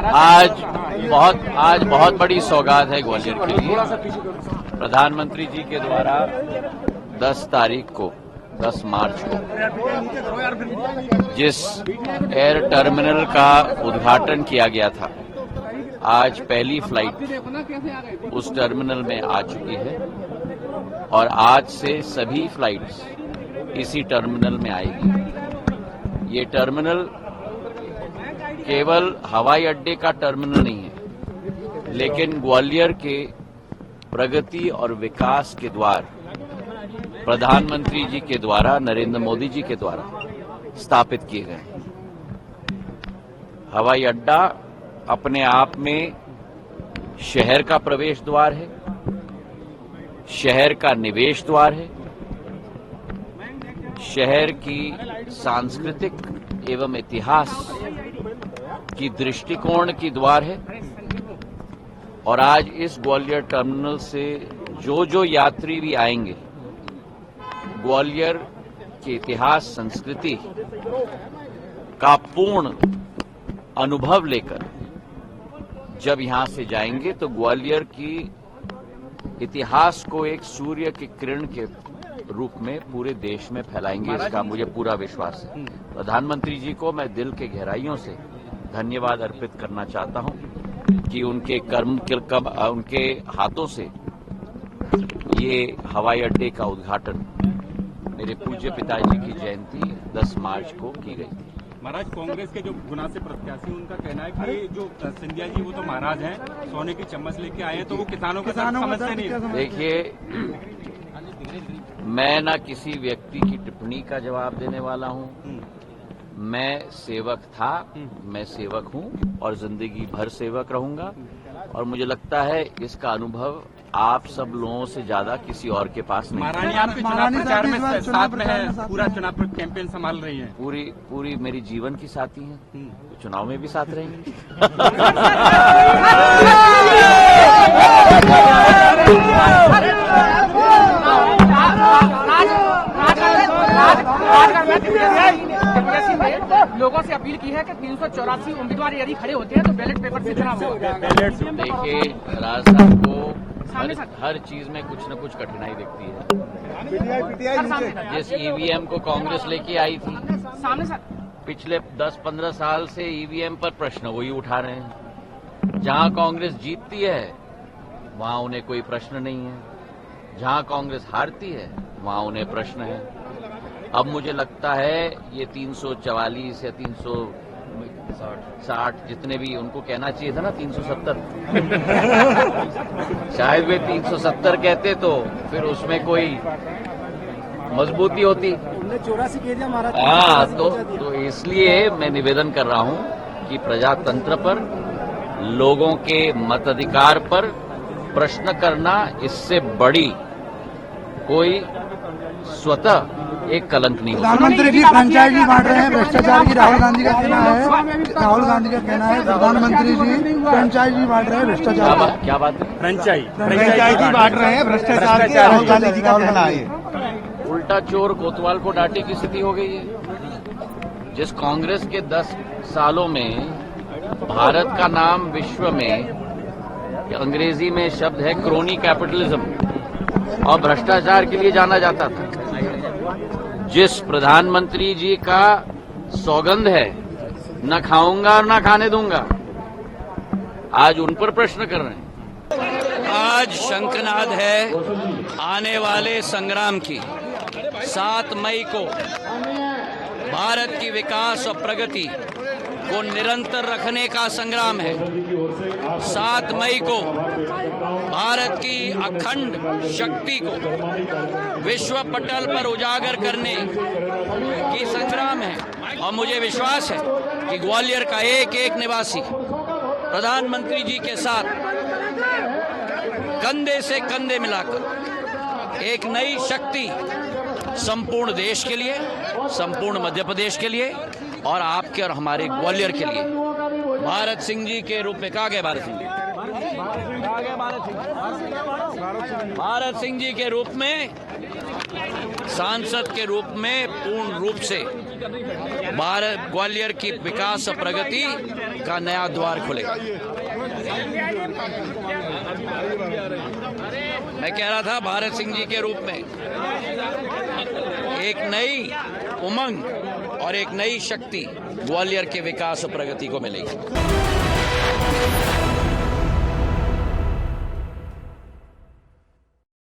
आज बहुत बड़ी सौगात है ग्वालियर के लिए। प्रधानमंत्री जी के द्वारा 10 तारीख को 10 मार्च को जिस एयर टर्मिनल का उद्घाटन किया गया था, आज पहली फ्लाइट उस टर्मिनल में आ चुकी है और आज से सभी फ्लाइट्स इसी टर्मिनल में आएगी। ये टर्मिनल केवल हवाई अड्डे का टर्मिनल नहीं है, लेकिन ग्वालियर के प्रगति और विकास के द्वार प्रधानमंत्री जी के द्वारा, नरेंद्र मोदी जी के द्वारा स्थापित किए गए। हवाई अड्डा अपने आप में शहर का प्रवेश द्वार है, शहर का निवेश द्वार है, शहर की सांस्कृतिक एवं इतिहास की दृष्टिकोण की द्वार है। और आज इस ग्वालियर टर्मिनल से जो यात्री भी आएंगे, ग्वालियर के इतिहास संस्कृति का पूर्ण अनुभव लेकर जब यहां से जाएंगे तो ग्वालियर की इतिहास को एक सूर्य की किरण के रूप में पूरे देश में फैलाएंगे, इसका मुझे पूरा विश्वास है। प्रधानमंत्री जी को मैं दिल के गहराइयों से धन्यवाद अर्पित करना चाहता हूं कि उनके उनके हाथों से ये हवाई अड्डे का उद्घाटन मेरे पूज्य पिताजी की जयंती 10 मार्च को की गई थी। महाराज, कांग्रेस के जो गुना से प्रत्याशी, उनका कहना है कि जो सिंधिया जी वो तो महाराज हैं, सोने की चम्मच लेके आए हैं, तो वो किसानों के साथ समझते नहीं। देखिए, मैं न किसी व्यक्ति की टिप्पणी का जवाब देने वाला हूं। मैं सेवक था, मैं सेवक हूं और जिंदगी भर सेवक रहूंगा। और मुझे लगता है इसका अनुभव आप सब लोगों से ज्यादा किसी और के पास नहीं। महारानी आपके चुनाव प्रचार में साथ में है, पूरा चुनाव कैंपेन संभाल रही हैं। पूरी मेरी जीवन की साथी हैं, तो चुनाव में भी साथ रहेंगे। लोगों से अपील की है कि 384 उम्मीदवार यदि खड़े होते हैं तो बैलेट पेपर से चुनाव होगा। देखिए, राज साहब को हर चीज में कुछ न कुछ कठिनाई दिखती है। जिस ईवीएम को कांग्रेस लेके आई थी, पिछले 10-15 साल से ईवीएम पर प्रश्न वही उठा रहे हैं। जहां कांग्रेस जीतती है वहां उन्हें कोई प्रश्न नहीं है, जहां कांग्रेस हारती है वहां उन्हें प्रश्न है। अब मुझे लगता है ये 344 या 360 जितने भी, उनको कहना चाहिए था ना 370 शायद वे 370 कहते तो फिर उसमें कोई मजबूती होती। 84 कह दिया महाराज। हाँ, तो इसलिए मैं निवेदन कर रहा हूं कि प्रजातंत्र पर, लोगों के मताधिकार पर प्रश्न करना, इससे बड़ी कोई स्वतः एक कलंक नहीं होता। प्रधानमंत्री जी फ्रेंचाइजी बांट रहे हैं, भ्रष्टाचार की राहुल गांधी का कहना है। राहुल गांधी का कहना है प्रधानमंत्री जी फ्रेंचाइजी बांट रहे हैं, भ्रष्टाचार। क्या बात है? फ्रेंचाइजी बांट रहे हैं, भ्रष्टाचार की राहुल गांधी जी का कहना है। उल्टा चोर कोतवाल को डांटे की स्थिति हो गई है। जिस कांग्रेस के 10 सालों में भारत का नाम विश्व में, अंग्रेजी में शब्द है क्रोनी कैपिटलिज्म, और भ्रष्टाचार के लिए जाना जाता था, जिस प्रधानमंत्री जी का सौगंध है न खाऊंगा और न खाने दूंगा, आज उन पर प्रश्न कर रहे हैं। आज शंखनाद है आने वाले संग्राम की। 7 मई को भारत की विकास और प्रगति को निरंतर रखने का संग्राम है। 7 मई को भारत की अखंड शक्ति को विश्व पटल पर उजागर करने की संग्राम है। और मुझे विश्वास है कि ग्वालियर का एक एक निवासी प्रधानमंत्री जी के साथ कंधे से कंधे मिलाकर एक नई शक्ति संपूर्ण देश के लिए, संपूर्ण मध्य प्रदेश के लिए और आपके और हमारे ग्वालियर के लिए भारत सिंह जी के रूप में कहा गया। भारत सिंह जी के रूप में, सांसद के रूप में पूर्ण रूप से भारत ग्वालियर की विकास और प्रगति का नया द्वार खुलेगा। मैं कह रहा था भारत सिंह जी के रूप में एक नई उमंग और एक नई शक्ति ग्वालियर के विकास और प्रगति को मिलेगी।